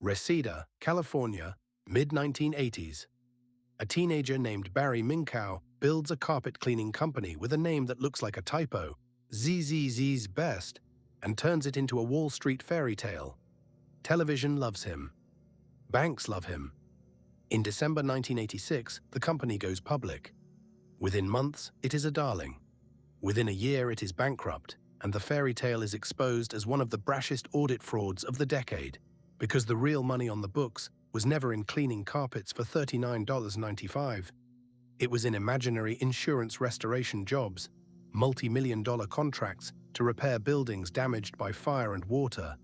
Reseda, California, mid-1980s. A teenager named Barry Minkow builds a carpet cleaning company with a name that looks like a typo, ZZZ's Best, and turns it into a Wall Street fairy tale. Television loves him. Banks love him. In December 1986, the company goes public. Within months, it is a darling. Within a year, it is bankrupt, and the fairy tale is exposed as one of the brashest audit frauds of the decade, because the real money on the books was never in cleaning carpets for $39.95. It was in imaginary insurance restoration jobs, multi-million-dollar contracts to repair buildings damaged by fire and water,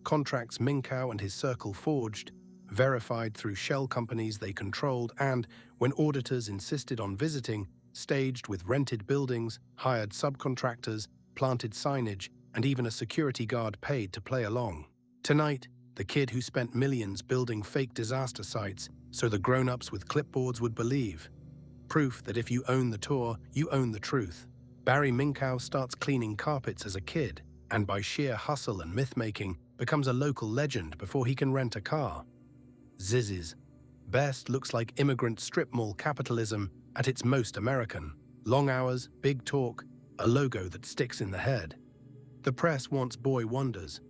contracts Minkow and his circle forged, verified through shell companies they controlled, and, when auditors insisted on visiting, staged with rented buildings, hired subcontractors, planted signage, and even a security guard paid to play along. Tonight, the kid who spent millions building fake disaster sites so the grown-ups with clipboards would believe. Proof that if you own the tour, you own the truth. Barry Minkow starts cleaning carpets as a kid, and by sheer hustle and myth-making, becomes a local legend before he can rent a car. ZZZZ Best looks like immigrant strip mall capitalism at its most American. Long hours, big talk, a logo that sticks in the head. The press wants boy wonders.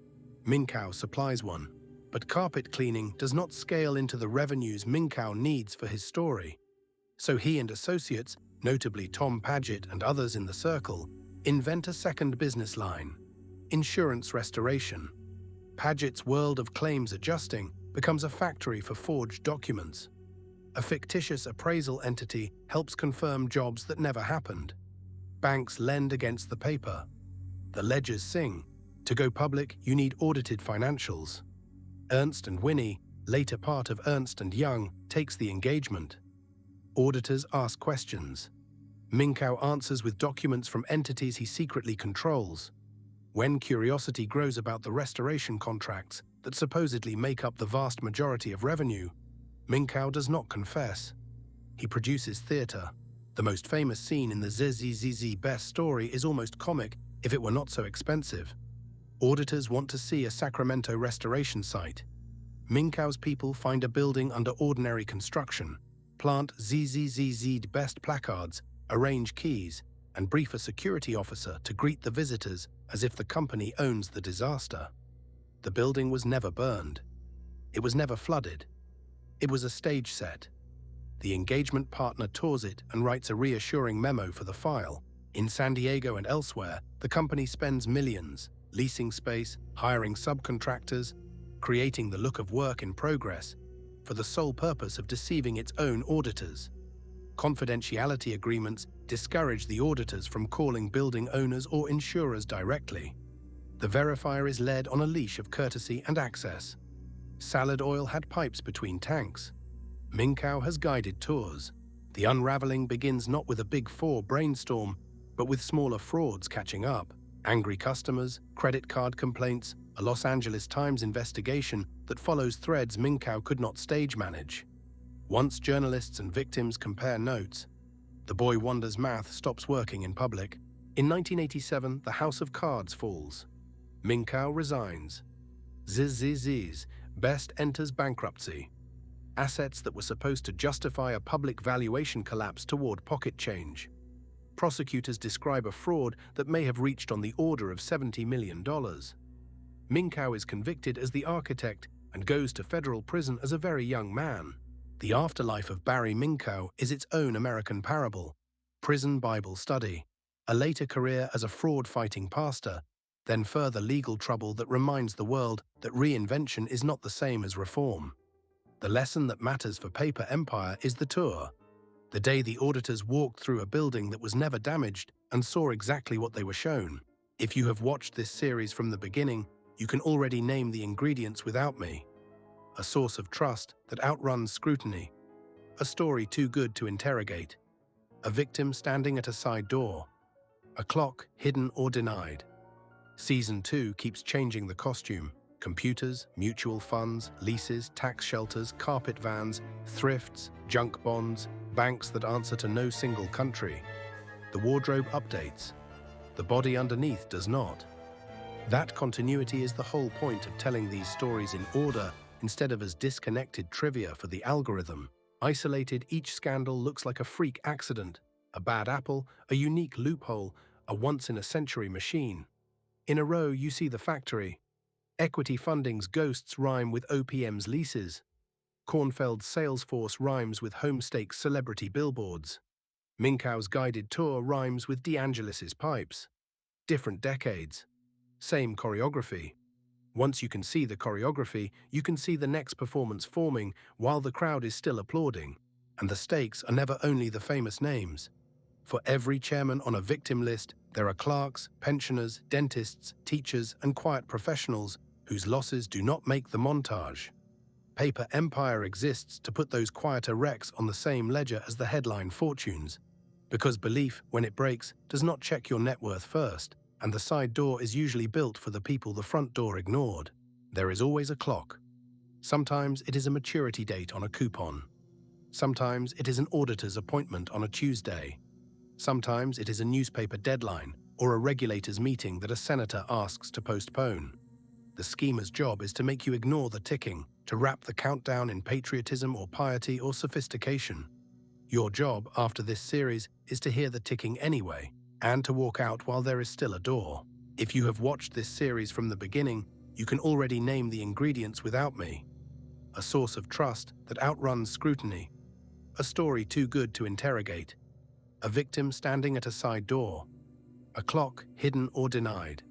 Minkow supplies one. But carpet cleaning does not scale into the revenues Minkow needs for his story. So he and associates, notably Tom Paget and others in the circle, invent a second business line: insurance restoration. Paget's world of claims adjusting becomes a factory for forged documents. A fictitious appraisal entity helps confirm jobs that never happened. Banks lend against the paper. The ledgers sing. To go public, you need audited financials. Ernst & Winnie, later part of Ernst & Young, takes the engagement. Auditors ask questions. Minkow answers with documents from entities he secretly controls. When curiosity grows about the restoration contracts that supposedly make up the vast majority of revenue, Minkow does not confess. He produces theater. The most famous scene in the ZZZZ Best story is almost comic if it were not so expensive. Auditors want to see a Sacramento restoration site. Minkow's people find a building under ordinary construction, plant ZZZZ Best placards, arrange keys, and brief a security officer to greet the visitors as if the company owns the disaster. The building was never burned. It was never flooded. It was a stage set. The engagement partner tours it and writes a reassuring memo for the file. In San Diego and elsewhere, the company spends millions, leasing space, hiring subcontractors, creating the look of work in progress, for the sole purpose of deceiving its own auditors. Confidentiality agreements discourage the auditors from calling building owners or insurers directly. The verifier is led on a leash of courtesy and access. Salad oil had pipes between tanks. Minkow has guided tours. The unraveling begins not with a Big Four brainstorm, but with smaller frauds catching up. Angry customers, credit card complaints, a Los Angeles Times investigation that follows threads Minkow could not stage manage. Once journalists and victims compare notes, the boy wonder's math stops working in public. In 1987, the House of Cards falls. Minkow resigns. ZZZZ Best enters bankruptcy. Assets that were supposed to justify a public valuation collapse toward pocket change. Prosecutors describe a fraud that may have reached on the order of $70 million. Minkow is convicted as the architect and goes to federal prison as a very young man. The afterlife of Barry Minkow is its own American parable, prison Bible study, a later career as a fraud-fighting pastor, then further legal trouble that reminds the world that reinvention is not the same as reform. The lesson that matters for Paper Empire is the tour. The day the auditors walked through a building that was never damaged and saw exactly what they were shown. If you have watched this series from the beginning, you can already name the ingredients without me. A source of trust that outruns scrutiny. A story too good to interrogate. A victim standing at a side door. A clock hidden or denied. Season 2 keeps changing the costume. Computers, mutual funds, leases, tax shelters, carpet vans, thrifts, junk bonds, banks that answer to no single country. The wardrobe updates. The body underneath does not. That continuity is the whole point of telling these stories in order instead of as disconnected trivia for the algorithm. Isolated, each scandal looks like a freak accident, a bad apple, a unique loophole, a once-in-a-century machine. In a row, you see the factory. Equity funding's ghosts rhyme with OPM's leases. Kornfeld's Salesforce rhymes with Homestake's celebrity billboards. Minkow's guided tour rhymes with DeAngelis's pipes. Different decades. Same choreography. Once you can see the choreography, you can see the next performance forming while the crowd is still applauding. And the stakes are never only the famous names. For every chairman on a victim list, there are clerks, pensioners, dentists, teachers, and quiet professionals whose losses do not make the montage. Paper Empire exists to put those quieter wrecks on the same ledger as the headline fortunes. Because belief, when it breaks, does not check your net worth first, and the side door is usually built for the people the front door ignored. There is always a clock. Sometimes it is a maturity date on a coupon. Sometimes it is an auditor's appointment on a Tuesday. Sometimes it is a newspaper deadline or a regulator's meeting that a senator asks to postpone. The schemer's job is to make you ignore the ticking, to wrap the countdown in patriotism or piety or sophistication. Your job after this series is to hear the ticking anyway, and to walk out while there is still a door. If you have watched this series from the beginning, you can already name the ingredients without me. A source of trust that outruns scrutiny. A story too good to interrogate. A victim standing at a side door. A clock hidden or denied.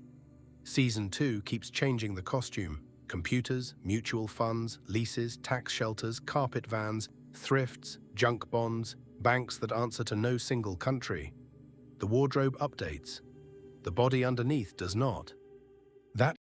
Season 2 keeps changing the costume. Computers, mutual funds, leases, tax shelters, carpet vans, thrifts, junk bonds, banks that answer to no single country. The wardrobe updates. The body underneath does not. That